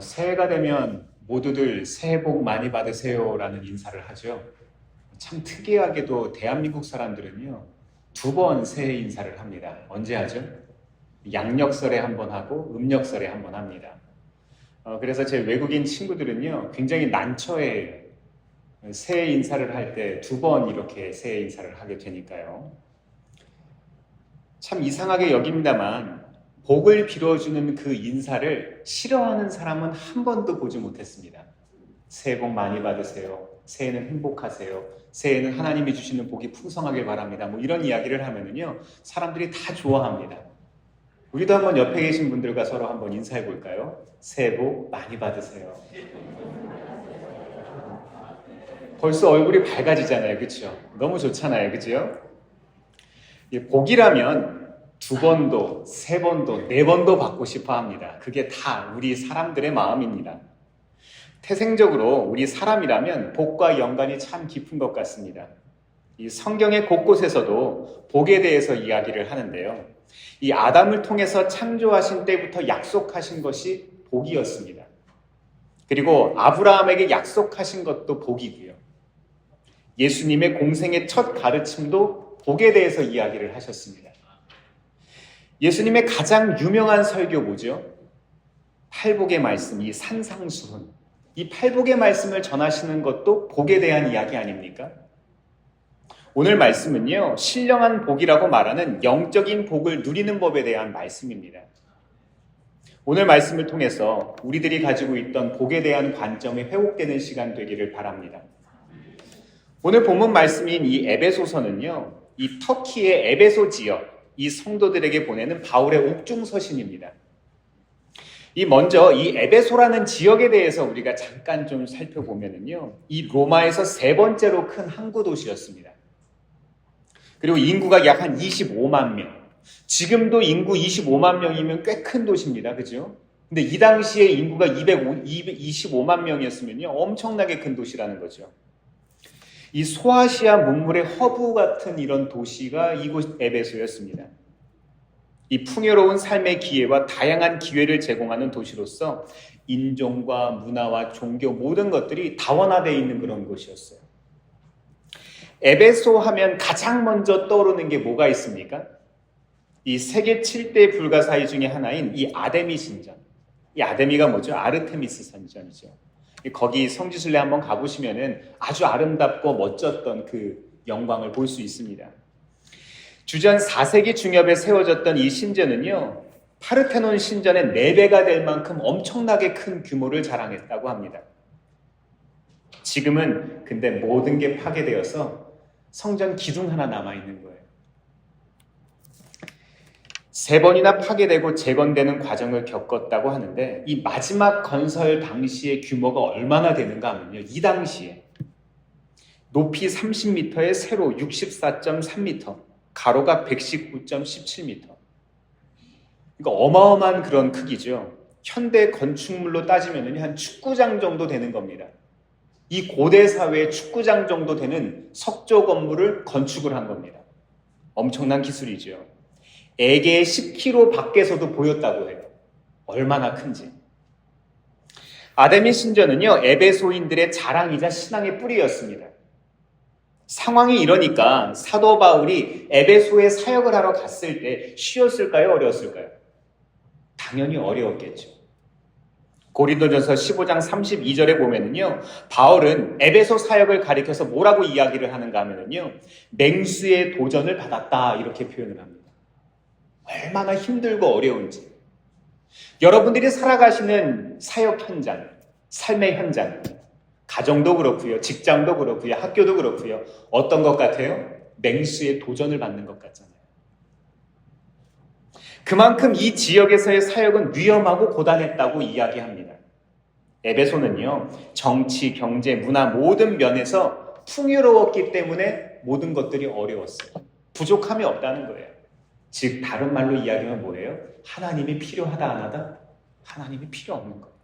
새해가 되면 모두들 새해 복 많이 받으세요라는 인사를 하죠. 참 특이하게도 대한민국 사람들은요, 두 번 새해 인사를 합니다. 언제 하죠? 양력설에 한 번 하고 음력설에 한 번 합니다. 그래서 제 외국인 친구들은요, 굉장히 난처해요. 새해 인사를 할 때 두 번 이렇게 새해 인사를 하게 되니까요. 참 이상하게 여깁니다만 복을 빌어주는 그 인사를 싫어하는 사람은 한 번도 보지 못했습니다. 새해 복 많이 받으세요. 새해는 행복하세요. 새해는 하나님이 주시는 복이 풍성하길 바랍니다. 뭐 이런 이야기를 하면은요, 사람들이 다 좋아합니다. 우리도 한번 옆에 계신 분들과 서로 한번 인사해 볼까요? 새해 복 많이 받으세요. 벌써 얼굴이 밝아지잖아요. 그렇죠? 너무 좋잖아요. 그렇죠? 복이라면 두 번도, 세 번도, 네 번도 받고 싶어 합니다. 그게 다 우리 사람들의 마음입니다. 태생적으로 우리 사람이라면 복과 연관이 참 깊은 것 같습니다. 이 성경의 곳곳에서도 복에 대해서 이야기를 하는데요. 이 아담을 통해서 창조하신 때부터 약속하신 것이 복이었습니다. 그리고 아브라함에게 약속하신 것도 복이고요. 예수님의 공생의 첫 가르침도 복에 대해서 이야기를 하셨습니다. 예수님의 가장 유명한 설교 뭐죠? 팔복의 말씀, 이 산상수훈. 이 팔복의 말씀을 전하시는 것도 복에 대한 이야기 아닙니까? 오늘 말씀은요, 신령한 복이라고 말하는 영적인 복을 누리는 법에 대한 말씀입니다. 오늘 말씀을 통해서 우리들이 가지고 있던 복에 대한 관점이 회복되는 시간 되기를 바랍니다. 오늘 본문 말씀인 이 에베소서는요, 이 터키의 에베소 지역, 이 성도들에게 보내는 바울의 옥중서신입니다. 먼저 이 에베소라는 지역에 대해서 우리가 잠깐 좀 살펴보면은요, 이 로마에서 세 번째로 큰 항구 도시였습니다. 그리고 인구가 약 한 25만 명. 지금도 인구 25만 명이면 꽤 큰 도시입니다. 그죠? 근데 이 당시에 인구가 225만 명이었으면요, 엄청나게 큰 도시라는 거죠. 이 소아시아 문물의 허브 같은 이런 도시가 이곳 에베소였습니다. 이 풍요로운 삶의 기회와 다양한 기회를 제공하는 도시로서 인종과 문화와 종교 모든 것들이 다원화되어 있는 그런 곳이었어요. 에베소 하면 가장 먼저 떠오르는 게 뭐가 있습니까? 이 세계 7대 불가사의 중에 하나인 이 아데미 신전. 이 아데미가 뭐죠? 아르테미스 선전이죠. 거기 성지순례 한번 가보시면은 아주 아름답고 멋졌던 그 영광을 볼 수 있습니다. 주전 4세기 중엽에 세워졌던 이 신전은요, 파르테논 신전의 4배가 될 만큼 엄청나게 큰 규모를 자랑했다고 합니다. 지금은 근데 모든 게 파괴되어서 성전 기둥 하나 남아있는 거예요. 3번이나 파괴되고 재건되는 과정을 겪었다고 하는데, 이 마지막 건설 당시의 규모가 얼마나 되는가 하면요, 이 당시에 높이 30m에 세로 64.3m, 가로가 119.17m. 그러니까 어마어마한 그런 크기죠. 현대 건축물로 따지면 한 축구장 정도 되는 겁니다. 이 고대 사회의 축구장 정도 되는 석조 건물을 건축을 한 겁니다. 엄청난 기술이죠. 에게의 10km 밖에서도 보였다고 해요. 얼마나 큰지. 아데미 신전은요, 에베소인들의 자랑이자 신앙의 뿌리였습니다. 상황이 이러니까 사도 바울이 에베소에 사역을 하러 갔을 때 쉬웠을까요? 어려웠을까요? 당연히 어려웠겠죠. 고린도전서 15장 32절에 보면은요, 바울은 에베소 사역을 가리켜서 뭐라고 이야기를 하는가 하면은요, 맹수의 도전을 받았다 이렇게 표현을 합니다. 얼마나 힘들고 어려운지. 여러분들이 살아가시는 사역 현장, 삶의 현장, 가정도 그렇고요, 직장도 그렇고요, 학교도 그렇고요. 어떤 것 같아요? 맹수의 도전을 받는 것 같잖아요. 그만큼 이 지역에서의 사역은 위험하고 고단했다고 이야기합니다. 에베소는요, 정치, 경제, 문화 모든 면에서 풍요로웠기 때문에 모든 것들이 어려웠어요. 부족함이 없다는 거예요. 즉 다른 말로 이야기하면 뭐예요? 하나님이 필요하다 안 하다? 하나님이 필요 없는 거예요.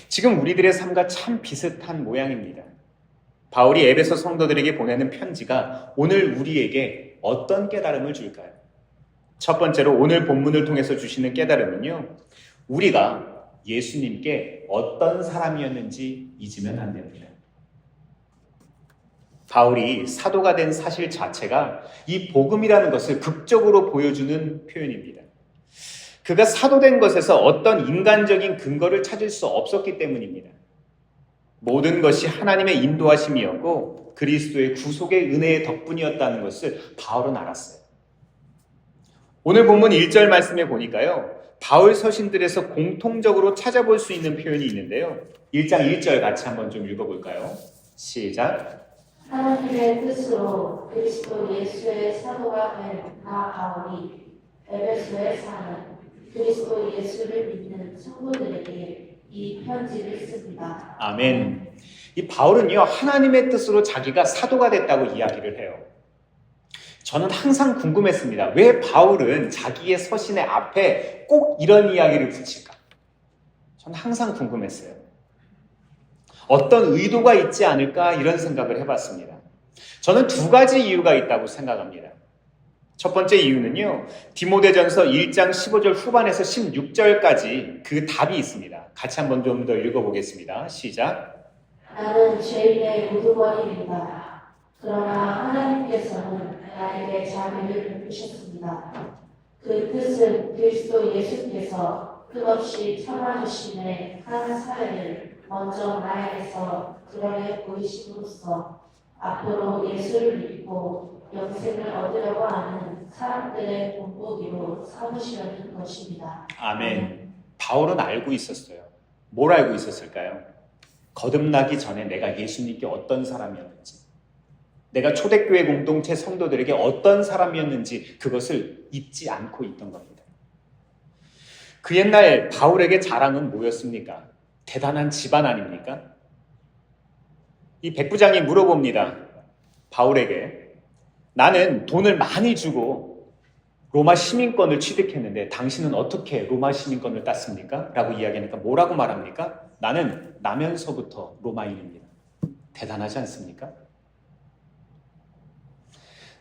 지금 우리들의 삶과 참 비슷한 모양입니다. 바울이 에베소 성도들에게 보내는 편지가 오늘 우리에게 어떤 깨달음을 줄까요? 첫 번째로 오늘 본문을 통해서 주시는 깨달음은요, 우리가 예수님께 어떤 사람이었는지 잊으면 안 됩니다. 바울이 사도가 된 사실 자체가 이 복음이라는 것을 극적으로 보여주는 표현입니다. 그가 사도된 것에서 어떤 인간적인 근거를 찾을 수 없었기 때문입니다. 모든 것이 하나님의 인도하심이었고 그리스도의 구속의 은혜의 덕분이었다는 것을 바울은 알았어요. 오늘 본문 1절 말씀에 보니까요, 바울 서신들에서 공통적으로 찾아볼 수 있는 표현이 있는데요. 1장 1절 같이 한번 좀 읽어볼까요? 시작. 하나님의 뜻으로 그리스도 예수의 사도가 된 나 바울이 에베소에 사는 그리스도 예수를 믿는 성도들에게 이 편지를 씁니다. 아멘. 이 바울은요, 하나님의 뜻으로 자기가 사도가 됐다고 이야기를 해요. 저는 항상 궁금했습니다. 왜 바울은 자기의 서신의 앞에 꼭 이런 이야기를 붙일까? 저는 항상 궁금했어요. 어떤 의도가 있지 않을까 이런 생각을 해봤습니다. 저는 두 가지 이유가 있다고 생각합니다. 첫 번째 이유는요, 디모데전서 1장 15절 후반에서 16절까지 그 답이 있습니다. 같이 한번 좀 더 읽어보겠습니다. 시작. 나는 죄인의 우두머리입니다. 그러나 하나님께서는 나에게 자비를 베푸셨습니다. 그 뜻은 그리스도 예수께서 끝없이 참아주심의 한 사례를 먼저 나에게서 드러내 보이심으로써 앞으로 예수를 믿고 영생을 얻으려고 하는 사람들의 본보기로 삼으시려는 것입니다. 아멘. 바울은 알고 있었어요. 뭘 알고 있었을까요? 거듭나기 전에 내가 예수님께 어떤 사람이었는지, 내가 초대교회 공동체 성도들에게 어떤 사람이었는지 그것을 잊지 않고 있던 겁니다. 그 옛날 바울에게 자랑은 뭐였습니까? 대단한 집안 아닙니까? 이 백부장이 물어봅니다. 바울에게. 나는 돈을 많이 주고 로마 시민권을 취득했는데 당신은 어떻게 로마 시민권을 땄습니까? 라고 이야기하니까 뭐라고 말합니까? 나는 나면서부터 로마인입니다. 대단하지 않습니까?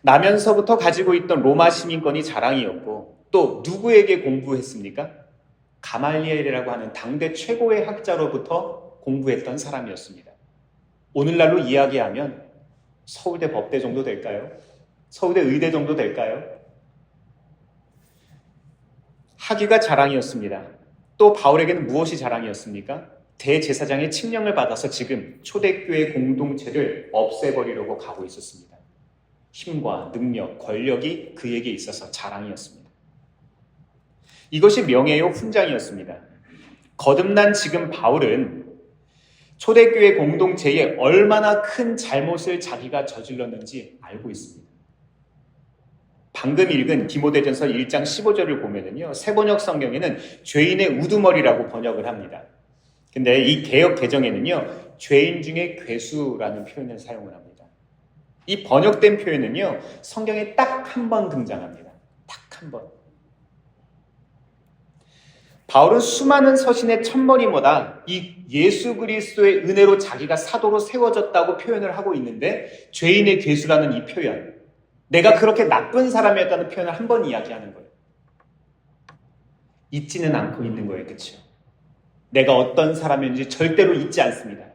나면서부터 가지고 있던 로마 시민권이 자랑이었고 또 누구에게 공부했습니까? 가말리엘이라고 하는 당대 최고의 학자로부터 공부했던 사람이었습니다. 오늘날로 이야기하면 서울대 법대 정도 될까요? 서울대 의대 정도 될까요? 학위가 자랑이었습니다. 또 바울에게는 무엇이 자랑이었습니까? 대제사장의 칙령을 받아서 지금 초대교회 공동체를 없애버리려고 가고 있었습니다. 힘과 능력, 권력이 그에게 있어서 자랑이었습니다. 이것이 명예요 훈장이었습니다. 거듭난 지금 바울은 초대교회 공동체에 얼마나 큰 잘못을 자기가 저질렀는지 알고 있습니다. 방금 읽은 디모데전서 1장 15절을 보면은요, 새번역 성경에는 죄인의 우두머리라고 번역을 합니다. 근데 이 개역 개정에는요, 죄인 중에 괴수라는 표현을 사용을 합니다. 이 번역된 표현은요, 성경에 딱 한 번 등장합니다. 딱 한 번. 바울은 수많은 서신의 첫머리보다 이 예수 그리스도의 은혜로 자기가 사도로 세워졌다고 표현을 하고 있는데 죄인의 괴수라는 이 표현, 내가 그렇게 나쁜 사람이었다는 표현을 한 번 이야기하는 거예요. 잊지는 않고 있는 거예요. 그렇죠? 내가 어떤 사람인지 절대로 잊지 않습니다.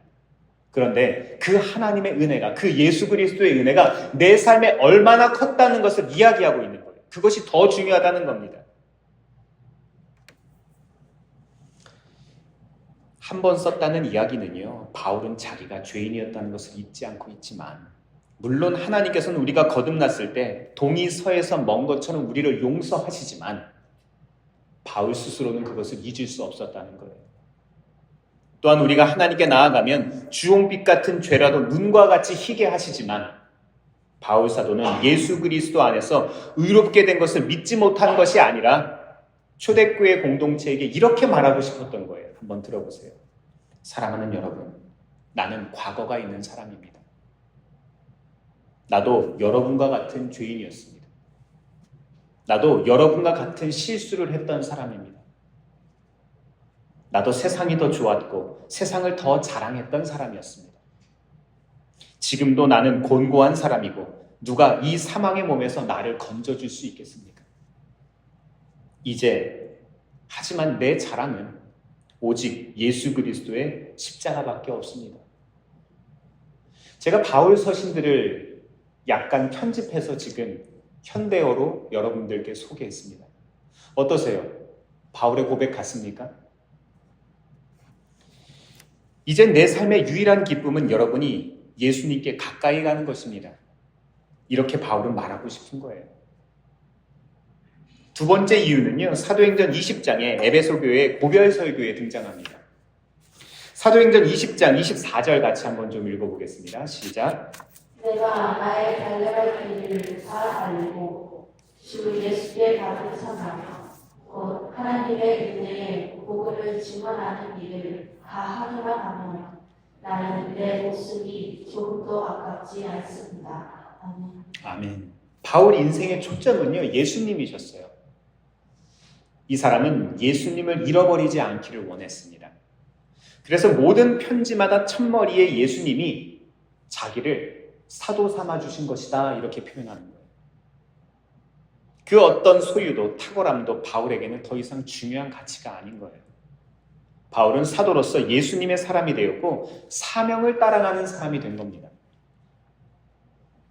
그런데 그 하나님의 은혜가, 그 예수 그리스도의 은혜가 내 삶에 얼마나 컸다는 것을 이야기하고 있는 거예요. 그것이 더 중요하다는 겁니다. 한 번 썼다는 이야기는요, 바울은 자기가 죄인이었다는 것을 잊지 않고 있지만 물론 하나님께서는 우리가 거듭났을 때 동이 서에서 먼 것처럼 우리를 용서하시지만 바울 스스로는 그것을 잊을 수 없었다는 거예요. 또한 우리가 하나님께 나아가면 주홍빛 같은 죄라도 눈과 같이 희게 하시지만 바울 사도는 예수 그리스도 안에서 의롭게 된 것을 믿지 못한 것이 아니라 초대교회 공동체에게 이렇게 말하고 싶었던 거예요. 한번 들어보세요. 사랑하는 여러분, 나는 과거가 있는 사람입니다. 나도 여러분과 같은 죄인이었습니다. 나도 여러분과 같은 실수를 했던 사람입니다. 나도 세상이 더 좋았고 세상을 더 자랑했던 사람이었습니다. 지금도 나는 곤고한 사람이고 누가 이 사망의 몸에서 나를 건져줄 수 있겠습니까? 이제 하지만 내 자랑은 오직 예수 그리스도의 십자가밖에 없습니다. 제가 바울 서신들을 약간 편집해서 지금 현대어로 여러분들께 소개했습니다. 어떠세요? 바울의 고백 같습니까? 이제 내 삶의 유일한 기쁨은 여러분이 예수님께 가까이 가는 것입니다. 이렇게 바울은 말하고 싶은 거예요. 두 번째 이유는요, 사도행전 20장에 에베소 교회의 고별 설교에 등장합니다. 사도행전 20장 24절 같이 한번 좀 읽어보겠습니다. 시작. 내가 나의 달려갈 길을 다 알고 주 예수께 받은 사랑 곧 하나님의 은혜의 복음을 증언하는 일을 다 하기만 하면 나는 내 목숨이 조금도 아깝지 않습니다. 아멘. 아멘. 바울 인생의 초점은요, 예수님이셨어요. 이 사람은 예수님을 잃어버리지 않기를 원했습니다. 그래서 모든 편지마다 첫머리에 예수님이 자기를 사도 삼아 주신 것이다 이렇게 표현하는 거예요. 그 어떤 소유도 탁월함도 바울에게는 더 이상 중요한 가치가 아닌 거예요. 바울은 사도로서 예수님의 사람이 되었고 사명을 따라가는 사람이 된 겁니다.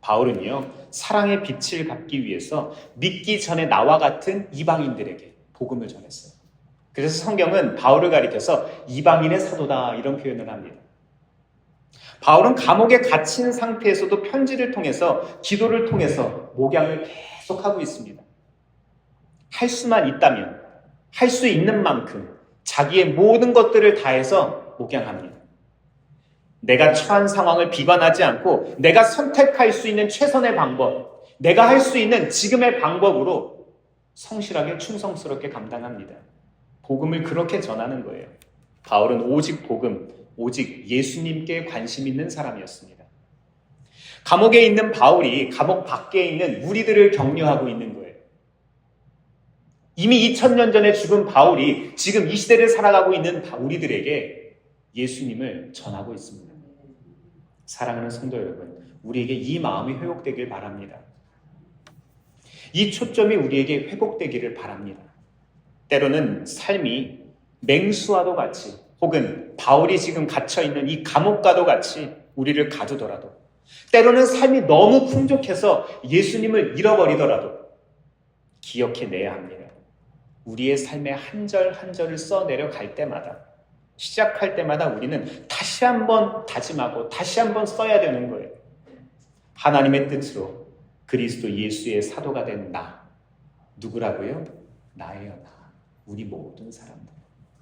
바울은요, 사랑의 빛을 갚기 위해서 믿기 전에 나와 같은 이방인들에게 복음을 전했어요. 그래서 성경은 바울을 가리켜서 이방인의 사도다 이런 표현을 합니다. 바울은 감옥에 갇힌 상태에서도 편지를 통해서 기도를 통해서 목양을 계속하고 있습니다. 할 수만 있다면 할 수 있는 만큼 자기의 모든 것들을 다해서 목양합니다. 내가 처한 상황을 비관하지 않고 내가 선택할 수 있는 최선의 방법, 내가 할 수 있는 지금의 방법으로 성실하게 충성스럽게 감당합니다. 복음을 그렇게 전하는 거예요. 바울은 오직 복음, 오직 예수님께 관심 있는 사람이었습니다. 감옥에 있는 바울이 감옥 밖에 있는 무리들을 격려하고 있는 거예요. 이미 2000년 전에 죽은 바울이 지금 이 시대를 살아가고 있는 우리들에게 예수님을 전하고 있습니다. 사랑하는 성도 여러분, 우리에게 이 마음이 회복되길 바랍니다. 이 초점이 우리에게 회복되기를 바랍니다. 때로는 삶이 맹수와도 같이 혹은 바울이 지금 갇혀있는 이 감옥과도 같이 우리를 가두더라도 때로는 삶이 너무 풍족해서 예수님을 잃어버리더라도 기억해내야 합니다. 우리의 삶의 한 절 한 절을 써내려 갈 때마다 시작할 때마다 우리는 다시 한번 다짐하고 다시 한번 써야 되는 거예요. 하나님의 뜻으로 그리스도 예수의 사도가 된 나. 누구라고요? 나예요, 나. 우리 모든 사람들.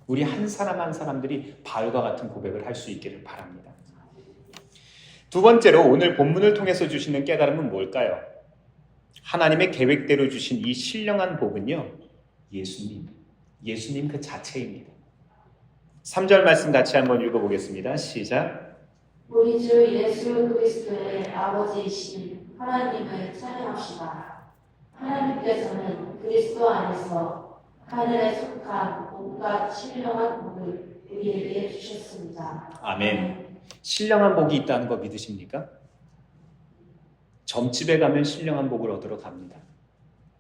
우리 한 사람 한 사람들이 바울과 같은 고백을 할 수 있기를 바랍니다. 두 번째로 오늘 본문을 통해서 주시는 깨달음은 뭘까요? 하나님의 계획대로 주신 이 신령한 복은요, 예수님 그 자체입니다. 3절 말씀 같이 한번 읽어보겠습니다. 시작. 우리 주 예수 그리스도의 아버지이신 하나님을 찬양합시다. 하나님께서는 그리스도 안에서 하늘에 속한 온갖 신령한 복을 우리에게 주셨습니다. 아멘. 신령한 복이 있다는 거 믿으십니까? 점집에 가면 신령한 복을 얻으러 갑니다.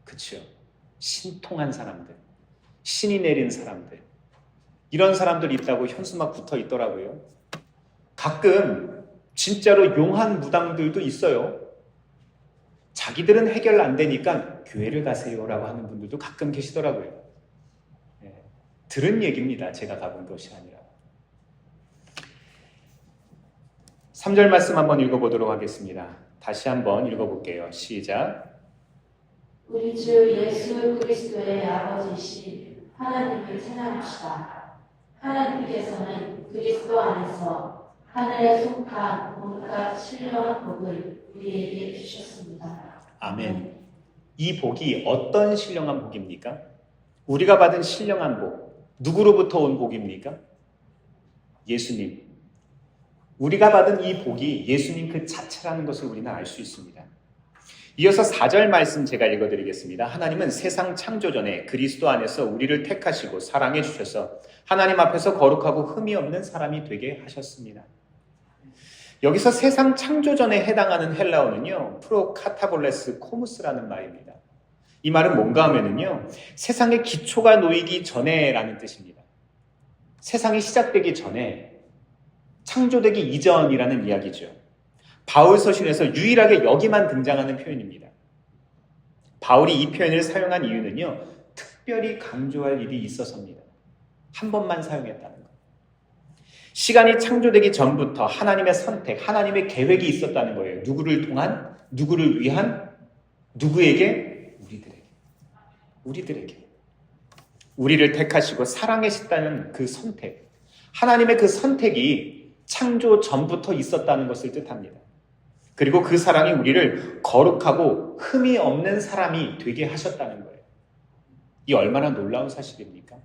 그렇죠? 신통한 사람들, 신이 내린 사람들, 이런 사람들이 있다고 현수막 붙어 있더라고요. 가끔 진짜로 용한 무당들도 있어요. 자기들은 해결 안 되니까 교회를 가세요라고 하는 분들도 가끔 계시더라고요. 들은 얘기입니다. 제가 가본 것이 아니라. 3절 말씀 한번 읽어보도록 하겠습니다. 다시 한번 읽어볼게요. 시작. 우리 주 예수 그리스도의 아버지이신 하나님을 찬양합시다. 하나님께서는 그리스도 안에서 하늘에 속한 온갖 신령한 복을 우리에게 주셨습니다. 아멘. 이 복이 어떤 신령한 복입니까? 우리가 받은 신령한 복, 누구로부터 온 복입니까? 예수님. 우리가 받은 이 복이 예수님 그 자체라는 것을 우리는 알 수 있습니다. 이어서 4절 말씀 제가 읽어드리겠습니다. 하나님은 세상 창조 전에 그리스도 안에서 우리를 택하시고 사랑해 주셔서 하나님 앞에서 거룩하고 흠이 없는 사람이 되게 하셨습니다. 여기서 세상 창조 전에 해당하는 헬라어는요, 프로카타볼레스 코무스라는 말입니다. 이 말은 뭔가 하면은요, 세상의 기초가 놓이기 전에라는 뜻입니다. 세상이 시작되기 전에, 창조되기 이전이라는 이야기죠. 바울 서신에서 유일하게 여기만 등장하는 표현입니다. 바울이 이 표현을 사용한 이유는요, 특별히 강조할 일이 있어서입니다. 한 번만 사용했다는 것. 시간이 창조되기 전부터 하나님의 선택, 하나님의 계획이 있었다는 거예요. 누구를 통한, 누구를 위한, 누구에게? 우리들에게. 우리를 택하시고 사랑하셨다는 그 선택, 하나님의 그 선택이 창조 전부터 있었다는 것을 뜻합니다. 그리고 그 사랑이 우리를 거룩하고 흠이 없는 사람이 되게 하셨다는 거예요. 이 얼마나 놀라운 사실입니까?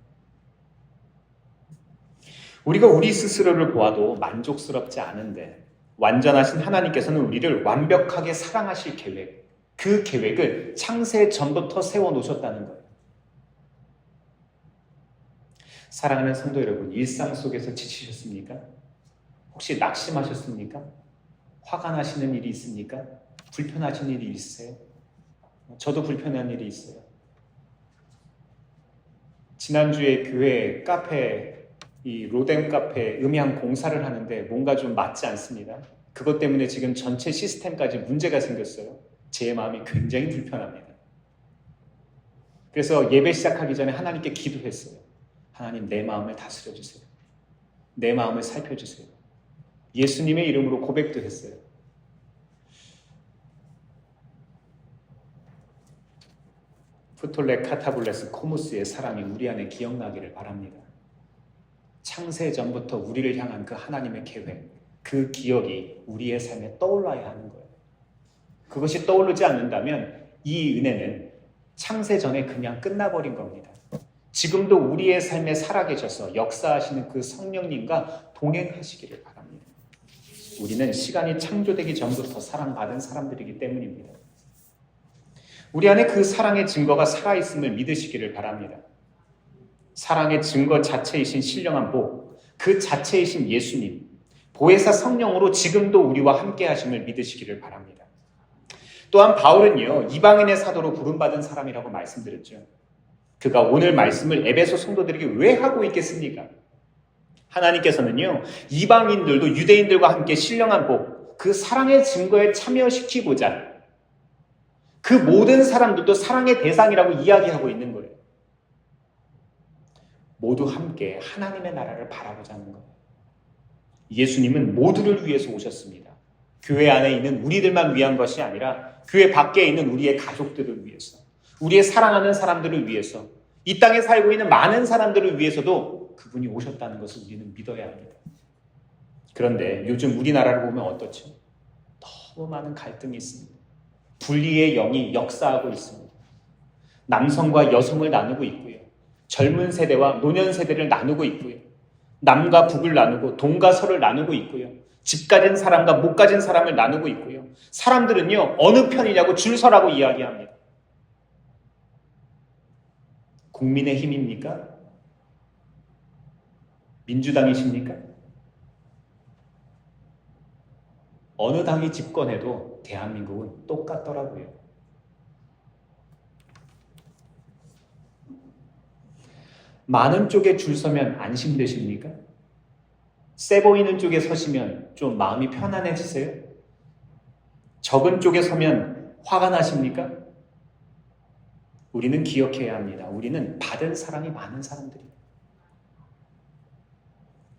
우리가 우리 스스로를 보아도 만족스럽지 않은데 완전하신 하나님께서는 우리를 완벽하게 사랑하실 계획, 그 계획을 창세 전부터 세워놓으셨다는 거예요. 사랑하는 성도 여러분, 일상 속에서 지치셨습니까? 혹시 낙심하셨습니까? 화가 나시는 일이 있습니까? 불편하신 일이 있으세요? 저도 불편한 일이 있어요. 지난주에 교회 카페, 이 로뎀 카페 음향 공사를 하는데 뭔가 좀 맞지 않습니다. 그것 때문에 지금 전체 시스템까지 문제가 생겼어요. 제 마음이 굉장히 불편합니다. 그래서 예배 시작하기 전에 하나님께 기도했어요. 하나님, 내 마음을 다스려 주세요. 내 마음을 살펴주세요. 예수님의 이름으로 고백도 했어요. 프톨레 카타블레스 코무스의 사랑이 우리 안에 기억나기를 바랍니다. 창세 전부터 우리를 향한 그 하나님의 계획, 그 기억이 우리의 삶에 떠올라야 하는 거예요. 그것이 떠오르지 않는다면 이 은혜는 창세 전에 그냥 끝나버린 겁니다. 지금도 우리의 삶에 살아계셔서 역사하시는 그 성령님과 동행하시기를 바랍니다. 우리는 시간이 창조되기 전부터 사랑받은 사람들이기 때문입니다. 우리 안에 그 사랑의 증거가 살아있음을 믿으시기를 바랍니다. 사랑의 증거 자체이신 신령한 복, 그 자체이신 예수님, 보혜사 성령으로 지금도 우리와 함께 하심을 믿으시기를 바랍니다. 또한 바울은요, 이방인의 사도로 부름받은 사람이라고 말씀드렸죠. 그가 오늘 말씀을 에베소 성도들에게 왜 하고 있겠습니까? 하나님께서는요, 이방인들도 유대인들과 함께 신령한 복, 그 사랑의 증거에 참여시키고자 그 모든 사람들도 사랑의 대상이라고 이야기하고 있는 거예요. 모두 함께 하나님의 나라를 바라보자 하는 거예요. 예수님은 모두를 위해서 오셨습니다. 교회 안에 있는 우리들만 위한 것이 아니라 교회 밖에 있는 우리의 가족들을 위해서, 우리의 사랑하는 사람들을 위해서, 이 땅에 살고 있는 많은 사람들을 위해서도 그분이 오셨다는 것을 우리는 믿어야 합니다. 그런데 요즘 우리나라를 보면 어떻죠? 너무 많은 갈등이 있습니다. 분리의 영이 역사하고 있습니다. 남성과 여성을 나누고 있고요. 젊은 세대와 노년 세대를 나누고 있고요. 남과 북을 나누고 동과 서를 나누고 있고요. 집 가진 사람과 못 가진 사람을 나누고 있고요. 사람들은요, 어느 편이냐고 줄 서라고 이야기합니다. 국민의힘입니까? 민주당이십니까? 어느 당이 집권해도 대한민국은 똑같더라고요. 많은 쪽에 줄 서면 안심되십니까? 세 보이는 쪽에 서시면 좀 마음이 편안해지세요? 적은 쪽에 서면 화가 나십니까? 우리는 기억해야 합니다. 우리는 받은 사랑이 많은 사람들이에요.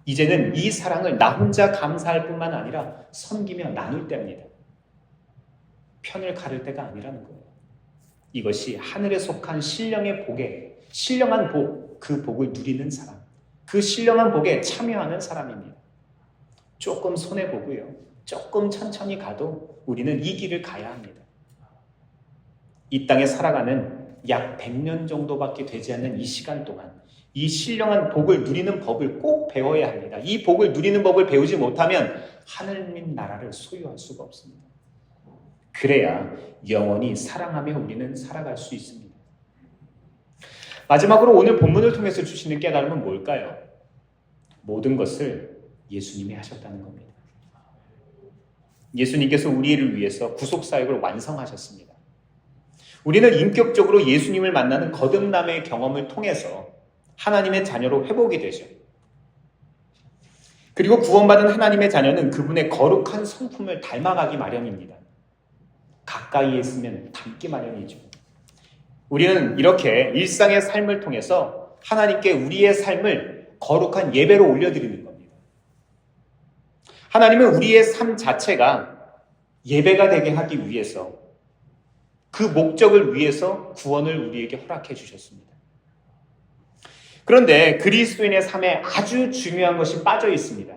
이제는 이 사랑을 나 혼자 감사할 뿐만 아니라 섬기며 나눌 때입니다. 편을 가를 때가 아니라는 거예요. 이것이 하늘에 속한 신령의 복에, 신령한 복, 그 복을 누리는 사람, 그 신령한 복에 참여하는 사람입니다. 조금 손해보고요, 조금 천천히 가도 우리는 이 길을 가야 합니다. 이 땅에 살아가는 약 100년 정도밖에 되지 않는 이 시간 동안 이 신령한 복을 누리는 법을 꼭 배워야 합니다. 이 복을 누리는 법을 배우지 못하면 하늘님 나라를 소유할 수가 없습니다. 그래야 영원히 사랑하며 우리는 살아갈 수 있습니다. 마지막으로 오늘 본문을 통해서 주시는 깨달음은 뭘까요? 모든 것을 예수님이 하셨다는 겁니다. 예수님께서 우리를 위해서 구속사역을 완성하셨습니다. 우리는 인격적으로 예수님을 만나는 거듭남의 경험을 통해서 하나님의 자녀로 회복이 되죠. 그리고 구원받은 하나님의 자녀는 그분의 거룩한 성품을 닮아가기 마련입니다. 가까이에 있으면 닮기 마련이죠. 우리는 이렇게 일상의 삶을 통해서 하나님께 우리의 삶을 거룩한 예배로 올려드리는 겁니다. 하나님은 우리의 삶 자체가 예배가 되게 하기 위해서, 그 목적을 위해서 구원을 우리에게 허락해 주셨습니다. 그런데 그리스도인의 삶에 아주 중요한 것이 빠져 있습니다.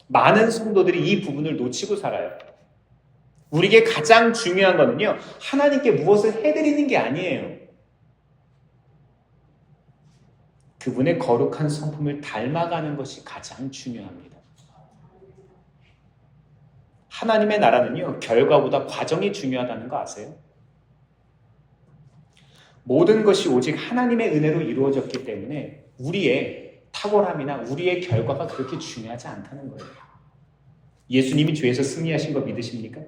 많은 성도들이 이 부분을 놓치고 살아요. 우리에게 가장 중요한 것은요, 하나님께 무엇을 해드리는 게 아니에요. 그분의 거룩한 성품을 닮아가는 것이 가장 중요합니다. 하나님의 나라는요, 결과보다 과정이 중요하다는 거 아세요? 모든 것이 오직 하나님의 은혜로 이루어졌기 때문에 우리의 탁월함이나 우리의 결과가 그렇게 중요하지 않다는 거예요. 예수님이 죄에서 승리하신 거 믿으십니까?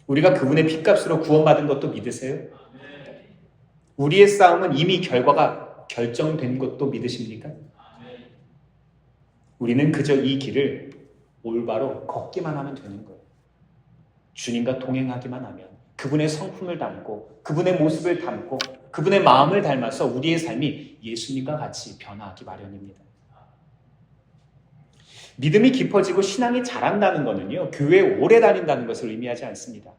우리가 그분의 핏값으로 구원받은 것도 믿으세요? 우리의 싸움은 이미 결과가 결정된 것도 믿으십니까? 우리는 그저 이 길을 올바로 걷기만 하면 되는 거예요. 주님과 동행하기만 하면, 그분의 성품을 담고 그분의 모습을 담고 그분의 마음을 닮아서 우리의 삶이 예수님과 같이 변화하기 마련입니다. 믿음이 깊어지고 신앙이 자란다는 것은요, 교회에 오래 다닌다는 것을 의미하지 않습니다.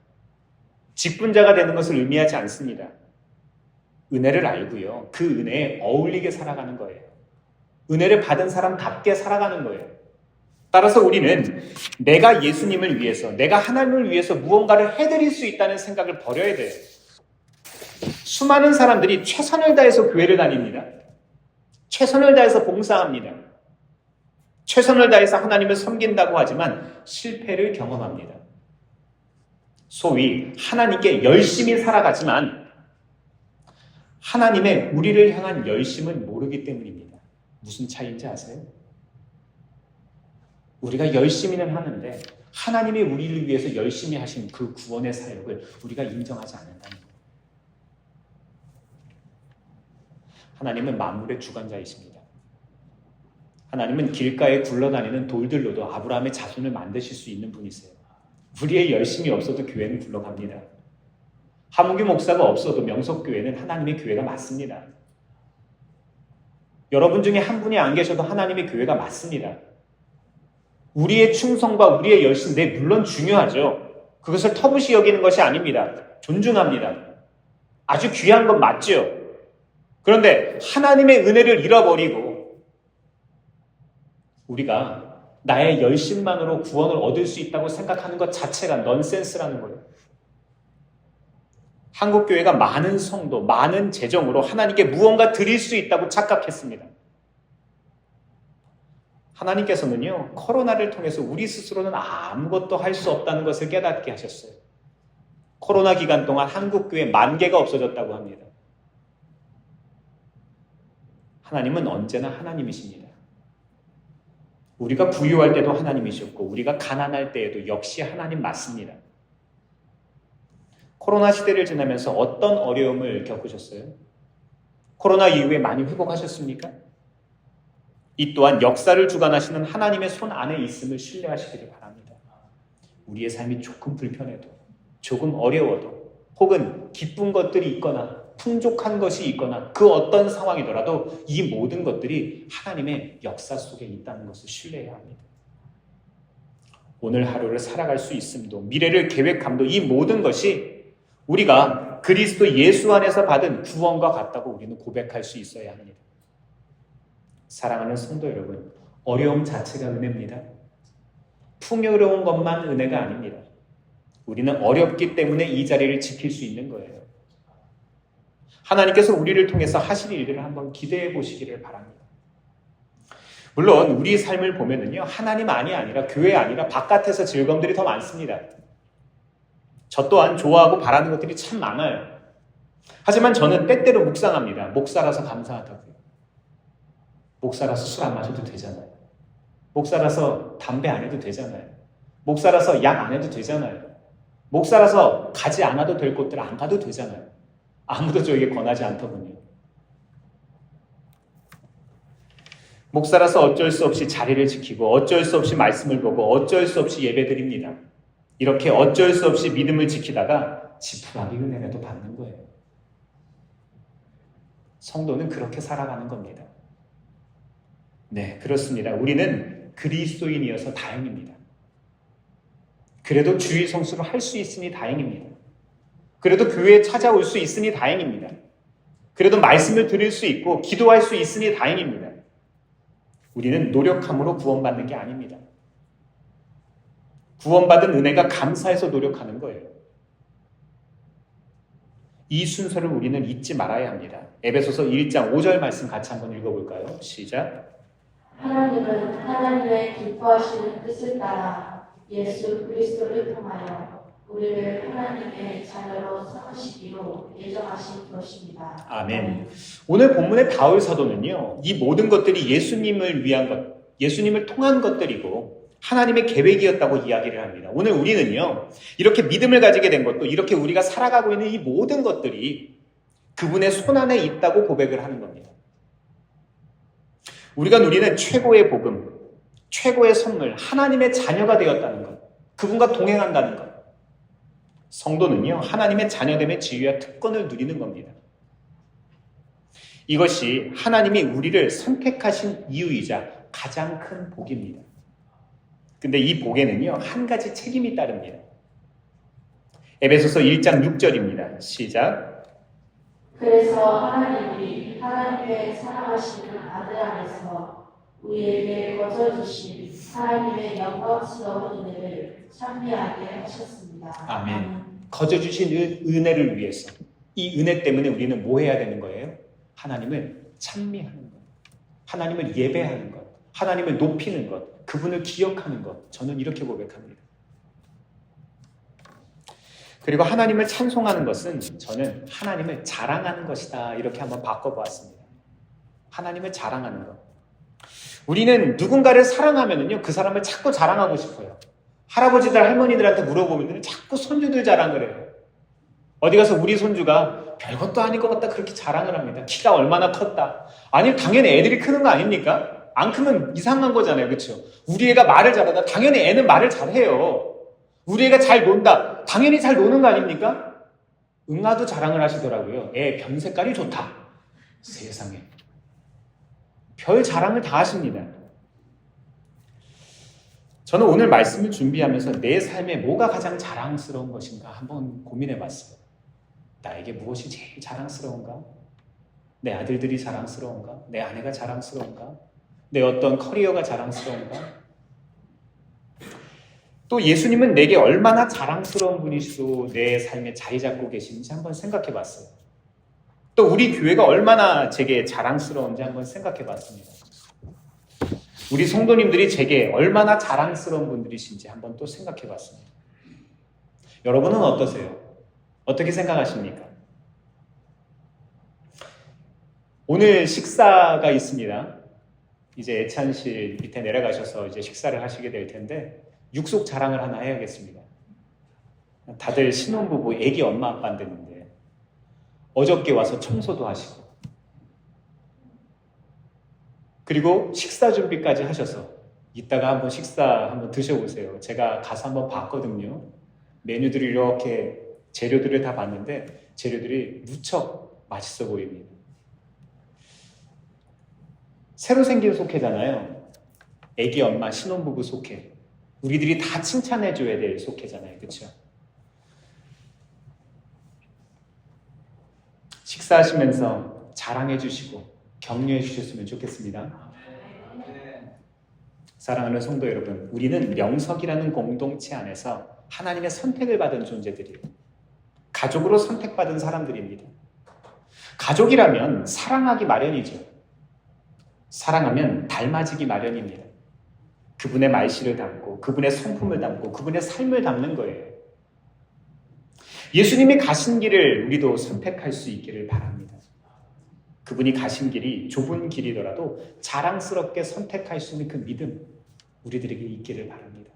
직분자가 되는 것을 의미하지 않습니다. 은혜를 알고요, 그 은혜에 어울리게 살아가는 거예요. 은혜를 받은 사람답게 살아가는 거예요. 따라서 우리는 내가 예수님을 위해서, 내가 하나님을 위해서 무언가를 해드릴 수 있다는 생각을 버려야 돼요. 수많은 사람들이 최선을 다해서 교회를 다닙니다. 최선을 다해서 봉사합니다. 최선을 다해서 하나님을 섬긴다고 하지만 실패를 경험합니다. 소위 하나님께 열심히 살아가지만 하나님의 우리를 향한 열심을 모르기 때문입니다. 무슨 차이인지 아세요? 우리가 열심히는 하는데 하나님이 우리를 위해서 열심히 하신 그 구원의 사역을 우리가 인정하지 않는다는 거예요. 하나님은 만물의 주관자이십니다. 하나님은 길가에 굴러다니는 돌들로도 아브라함의 자손을 만드실 수 있는 분이세요. 우리의 열심이 없어도 교회는 굴러갑니다. 하무기 목사가 없어도 명석교회는 하나님의 교회가 맞습니다. 여러분 중에 한 분이 안 계셔도 하나님의 교회가 맞습니다. 우리의 충성과 우리의 열심, 네, 물론 중요하죠. 그것을 터부시 여기는 것이 아닙니다. 존중합니다. 아주 귀한 건 맞죠. 그런데 하나님의 은혜를 잃어버리고 우리가 나의 열심만으로 구원을 얻을 수 있다고 생각하는 것 자체가 넌센스라는 거예요. 한국교회가 많은 성도, 많은 재정으로 하나님께 무언가 드릴 수 있다고 착각했습니다. 하나님께서는요, 코로나를 통해서 우리 스스로는 아무것도 할 수 없다는 것을 깨닫게 하셨어요. 코로나 기간 동안 한국교회 10,000개가 없어졌다고 합니다. 하나님은 언제나 하나님이십니다. 우리가 부유할 때도 하나님이셨고 우리가 가난할 때에도 역시 하나님 맞습니다. 코로나 시대를 지나면서 어떤 어려움을 겪으셨어요? 코로나 이후에 많이 회복하셨습니까? 이 또한 역사를 주관하시는 하나님의 손 안에 있음을 신뢰하시기를 바랍니다. 우리의 삶이 조금 불편해도, 조금 어려워도, 혹은 기쁜 것들이 있거나 풍족한 것이 있거나 그 어떤 상황이더라도 이 모든 것들이 하나님의 역사 속에 있다는 것을 신뢰해야 합니다. 오늘 하루를 살아갈 수 있음도, 미래를 계획함도, 이 모든 것이 우리가 그리스도 예수 안에서 받은 구원과 같다고 우리는 고백할 수 있어야 합니다. 사랑하는 성도 여러분, 어려움 자체가 은혜입니다. 풍요로운 것만 은혜가 아닙니다. 우리는 어렵기 때문에 이 자리를 지킬 수 있는 거예요. 하나님께서 우리를 통해서 하실 일들을 한번 기대해 보시기를 바랍니다. 물론 우리 삶을 보면은요, 하나님 안이 아니라 교회 아니라 바깥에서 즐거움들이 더 많습니다. 저 또한 좋아하고 바라는 것들이 참 많아요. 하지만 저는 때때로 묵상합니다. 목사라서 감사하다고요. 목사라서 술 안 마셔도 되잖아요. 목사라서 담배 안 해도 되잖아요. 목사라서 약 안 해도 되잖아요. 목사라서 가지 않아도 될 곳들 안 가도 되잖아요. 아무도 저에게 권하지 않더군요. 목사라서 어쩔 수 없이 자리를 지키고 어쩔 수 없이 말씀을 보고 어쩔 수 없이 예배드립니다. 이렇게 어쩔 수 없이 믿음을 지키다가 지푸라기 은혜라도 받는 거예요. 성도는 그렇게 살아가는 겁니다. 네, 그렇습니다. 우리는 그리스도인이어서 다행입니다. 그래도 주일 성수를 할 수 있으니 다행입니다. 그래도 교회에 찾아올 수 있으니 다행입니다. 그래도 말씀을 들을 수 있고 기도할 수 있으니 다행입니다. 우리는 노력함으로 구원받는 게 아닙니다. 구원받은 은혜가 감사해서 노력하는 거예요. 이 순서를 우리는 잊지 말아야 합니다. 에베소서 1장 5절 말씀 같이 한번 읽어볼까요? 시작. 하나님은 하나님의 기뻐하시는 뜻을 따라 예수 그리스도를 통하여 우리를 하나님의 자녀로 삼으시기로 예정하신 것입니다. 아멘. 오늘 본문의 바울 사도는요, 이 모든 것들이 예수님을 위한 것, 예수님을 통한 것들이고 하나님의 계획이었다고 이야기를 합니다. 오늘 우리는요, 이렇게 믿음을 가지게 된 것도 이렇게 우리가 살아가고 있는 이 모든 것들이 그분의 손안에 있다고 고백을 하는 겁니다. 우리가 누리는 최고의 복음, 최고의 선물, 하나님의 자녀가 되었다는 것, 그분과 동행한다는 것. 성도는요, 하나님의 자녀됨의 지위와 특권을 누리는 겁니다. 이것이 하나님이 우리를 선택하신 이유이자 가장 큰 복입니다. 근데 이 복에는요, 한 가지 책임이 따릅니다. 에베소서 1장 6절입니다. 시작. 그래서 하나님이 하나님의 사랑하시는 아들 안에서 우리에게 거저주신 하나님의 영광스러운 은혜를 찬미하게 하셨습니다. 아멘. 거저주신 은혜를 위해서, 이 은혜 때문에 우리는 뭐 해야 되는 거예요? 하나님을 찬미하는 것, 하나님을 예배하는 것, 하나님을 높이는 것, 그분을 기억하는 것. 저는 이렇게 고백합니다. 그리고 하나님을 찬송하는 것은 저는 하나님을 자랑하는 것이다, 이렇게 한번 바꿔보았습니다. 하나님을 자랑하는 것. 우리는 누군가를 사랑하면요, 그 사람을 자꾸 자랑하고 싶어요. 할아버지들, 할머니들한테 물어보면 자꾸 손주들 자랑을 해요. 어디 가서 우리 손주가 별것도 아닌 것 같다 그렇게 자랑을 합니다. 키가 얼마나 컸다. 아니, 당연히 애들이 크는 거 아닙니까? 안 크면 이상한 거잖아요. 그렇죠? 우리 애가 말을 잘하다. 당연히 애는 말을 잘해요. 우리 애가 잘 논다. 당연히 잘 노는 거 아닙니까? 응아도 자랑을 하시더라고요. 애 변 색깔이 좋다. 세상에. 별 자랑을 다 하십니다. 저는 오늘 말씀을 준비하면서 내 삶에 뭐가 가장 자랑스러운 것인가 한번 고민해 봤어요. 나에게 무엇이 제일 자랑스러운가? 내 아들들이 자랑스러운가? 내 아내가 자랑스러운가? 내 어떤 커리어가 자랑스러운가? 또 예수님은 내게 얼마나 자랑스러운 분이시고 내 삶에 자리 잡고 계신지 한번 생각해 봤어요. 또 우리 교회가 얼마나 제게 자랑스러운지 한번 생각해 봤습니다. 우리 성도님들이 제게 얼마나 자랑스러운 분들이신지 한번 또 생각해 봤습니다. 여러분은 어떠세요? 어떻게 생각하십니까? 오늘 식사가 있습니다. 이제 애찬실 밑에 내려가셔서 이제 식사를 하시게 될 텐데 육속 자랑을 하나 해야겠습니다. 다들 신혼부부, 애기 엄마 아빠 됐는데 어저께 와서 청소도 하시고 그리고 식사 준비까지 하셔서 이따가 한번 식사 한번 드셔보세요. 제가 가서 한번 봤거든요. 메뉴들이 이렇게 재료들을 다 봤는데 재료들이 무척 맛있어 보입니다. 새로 생긴 속회잖아요. 애기 엄마 신혼부부 속회. 우리들이 다 칭찬해줘야 될 속회잖아요. 그렇죠? 식사하시면서 자랑해 주시고 격려해 주셨으면 좋겠습니다. 사랑하는 성도 여러분, 우리는 명석이라는 공동체 안에서 하나님의 선택을 받은 존재들이에요. 가족으로 선택받은 사람들입니다. 가족이라면 사랑하기 마련이죠. 사랑하면 닮아지기 마련입니다. 그분의 말씨를 담고 그분의 성품을 담고 그분의 삶을 담는 거예요. 예수님이 가신 길을 우리도 선택할 수 있기를 바랍니다. 그분이 가신 길이 좁은 길이더라도 자랑스럽게 선택할 수 있는 그 믿음 우리들에게 있기를 바랍니다.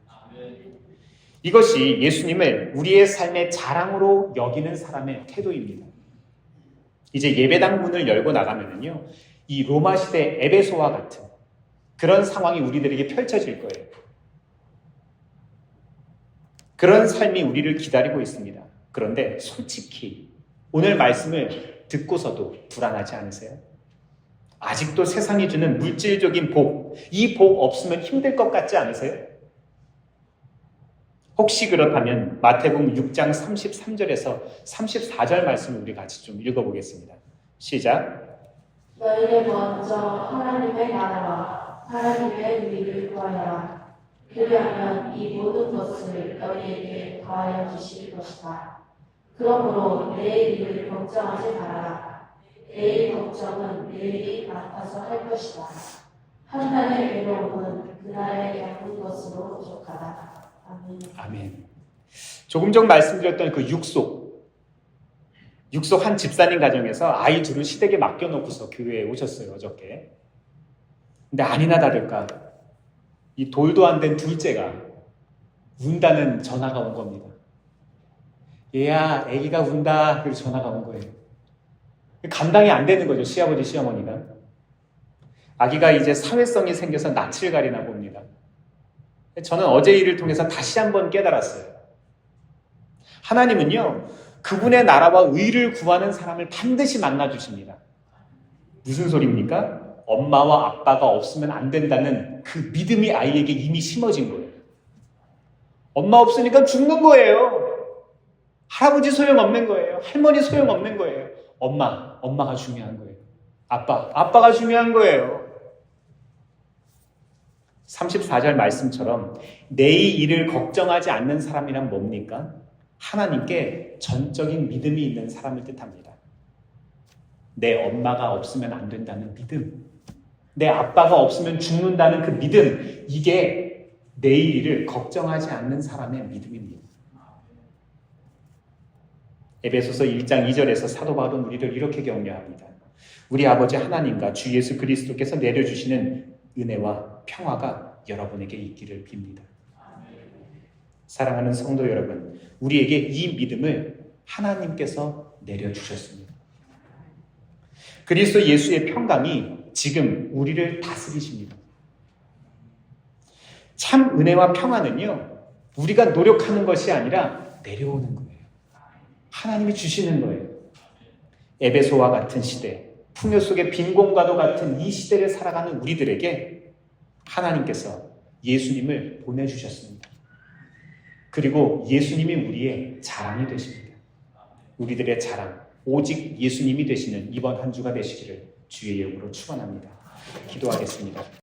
이것이 예수님을 우리의 삶의 자랑으로 여기는 사람의 태도입니다. 이제 예배당 문을 열고 나가면은요, 이 로마 시대 에베소와 같은 그런 상황이 우리들에게 펼쳐질 거예요. 그런 삶이 우리를 기다리고 있습니다. 그런데 솔직히 오늘 말씀을 듣고서도 불안하지 않으세요? 아직도 세상이 주는 물질적인 복, 이 복 없으면 힘들 것 같지 않으세요? 혹시 그렇다면 마태복음 6장 33절에서 34절 말씀을 우리 같이 좀 읽어보겠습니다. 시작. 너희는 먼저 하나님의 나라와 하나님의 의를 구하여라. 그리하면 이 모든 것을 너희에게 더하여 주실 것이다. 그러므로 내일 일을 걱정하지 말아라. 내일 걱정은 내일이 맡아서 할 것이다. 한 달의 괴로움은 그날에 겪은 것으로 부족하다. 아멘. 아멘. 조금 전 말씀드렸던 그 육속 한 집사님 가정에서 아이 둘을 시댁에 맡겨놓고서 교회에 오셨어요, 어저께. 근데 아니나 다를까 이 돌도 안 된 둘째가 운다는 전화가 온 겁니다. 얘야, 아기가 운다. 그래서 전화가 온 거예요. 감당이 안 되는 거죠, 시아버지, 시어머니가. 아기가 이제 사회성이 생겨서 낯을 가리나 봅니다. 저는 어제 일을 통해서 다시 한번 깨달았어요. 하나님은요, 그분의 나라와 의를 구하는 사람을 반드시 만나주십니다. 무슨 소리입니까? 엄마와 아빠가 없으면 안 된다는 그 믿음이 아이에게 이미 심어진 거예요. 엄마 없으니까 죽는 거예요. 할아버지 소용없는 거예요. 할머니 소용없는 거예요. 엄마가 중요한 거예요. 아빠가 중요한 거예요. 34절 말씀처럼 내일 일을 걱정하지 않는 사람이란 뭡니까? 하나님께 전적인 믿음이 있는 사람을 뜻합니다. 내 엄마가 없으면 안 된다는 믿음, 내 아빠가 없으면 죽는다는 그 믿음, 이게 내일 일을 걱정하지 않는 사람의 믿음입니다. 에베소서 1장 2절에서 사도 바울은 우리를 이렇게 격려합니다. 우리 아버지 하나님과 주 예수 그리스도께서 내려주시는 은혜와 평화가 여러분에게 있기를 빕니다. 사랑하는 성도 여러분, 우리에게 이 믿음을 하나님께서 내려주셨습니다. 그리스도 예수의 평강이 지금 우리를 다스리십니다. 참 은혜와 평화는요, 우리가 노력하는 것이 아니라 내려오는 거예요. 하나님이 주시는 거예요. 에베소와 같은 시대, 풍요 속의 빈곤과도 같은 이 시대를 살아가는 우리들에게 하나님께서 예수님을 보내주셨습니다. 그리고 예수님이 우리의 자랑이 되십니다. 우리들의 자랑, 오직 예수님이 되시는 이번 한 주가 되시기를 주의 이름으로 축원합니다. 기도하겠습니다.